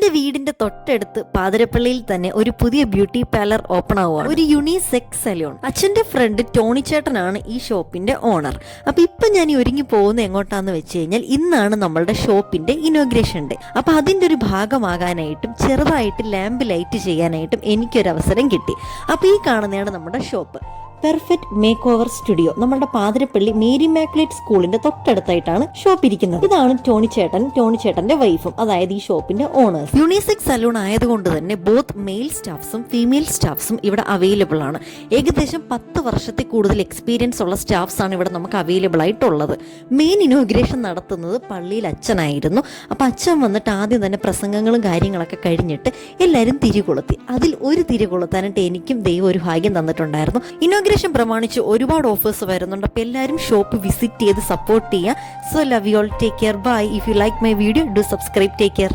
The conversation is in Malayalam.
എന്റെ വീടിന്റെ തൊട്ടടുത്ത് പാതിരപ്പള്ളിയിൽ തന്നെ ഒരു പുതിയ ബ്യൂട്ടി പാർലർ ഓപ്പൺ ആവുകയാണ്. ഒരു യൂണിസെക്സ് സലൂൺ. അച്ഛന്റെ ഫ്രണ്ട് ടോണി ചേട്ടനാണ് ഈ ഷോപ്പിന്റെ ഓണർ. അപ്പൊ ഇപ്പൊ ഞാൻ ഈ ഒരുങ്ങി പോകുന്ന എങ്ങോട്ടാന്ന് വെച്ച് കഴിഞ്ഞാൽ ഇന്നാണ് നമ്മളുടെ ഷോപ്പിന്റെ ഇനോഗ്രേഷൻ ഡേ. അപ്പൊ അതിന്റെ ഒരു ഭാഗമാകാനായിട്ടും ചെറുതായിട്ട് ലാമ്പ് ലൈറ്റ് ചെയ്യാനായിട്ടും എനിക്കൊരു അവസരം കിട്ടി. അപ്പൊ ഈ കാണുന്നതാണ് നമ്മുടെ shop, perfect make over studio. നമ്മുടെ പാതിരപ്പള്ളി മേരി മാക്കുലേറ്റ് സ്കൂളിന്റെ തൊട്ടടുത്തായിട്ടാണ് ഷോപ്പ് ഇരിക്കുന്നത്. ഇതാണ് ടോണി ചേട്ടന്റെ വൈഫും, അതായത് ഈ ഷോപ്പിന്റെ ഓണേഴ്സ്. യൂണിസെക്സ് സലൂൺ ആയതുകൊണ്ട് തന്നെ ബോത്ത് മെയിൽ സ്റ്റാഫ്സും ഫീമെയിൽ സ്റ്റാഫ്സും ഇവിടെ അവൈലബിൾ ആണ്. ഏകദേശം 10 വർഷത്തിൽ കൂടുതൽ എക്സ്പീരിയൻസ് ഉള്ള സ്റ്റാഫ്സ് ആണ് ഇവിടെ നമുക്ക് അവൈലബിൾ ആയിട്ടുള്ളത്. മെയിൻ ഇനോഗ്രേഷൻ നടത്തുന്നത് പള്ളിയിൽ അച്ഛനായിരുന്നു. അപ്പൊ അച്ഛൻ വന്നിട്ട് ആദ്യം തന്നെ പ്രസംഗങ്ങളും കാര്യങ്ങളൊക്കെ കഴിഞ്ഞിട്ട് എല്ലാവരും തിരികൊളുത്തി. അതിൽ ഒരു തിരികൊളുത്താനായിട്ട് എനിക്കും ദൈവം ഒരു ഭാഗ്യം തന്നിട്ടുണ്ടായിരുന്നു. ഇനോഗ്രേഷൻ പ്രമാണിച്ച് ഒരുപാട് ഓഫേഴ്സ് വരുന്നുണ്ട്. അപ്പോൾ എല്ലാവരും ഷോപ്പ് വിസിറ്റ് ചെയ്ത് സപ്പോർട്ട് ചെയ്യുക. So love you all, take care, bye. If you like my video, do subscribe, take care.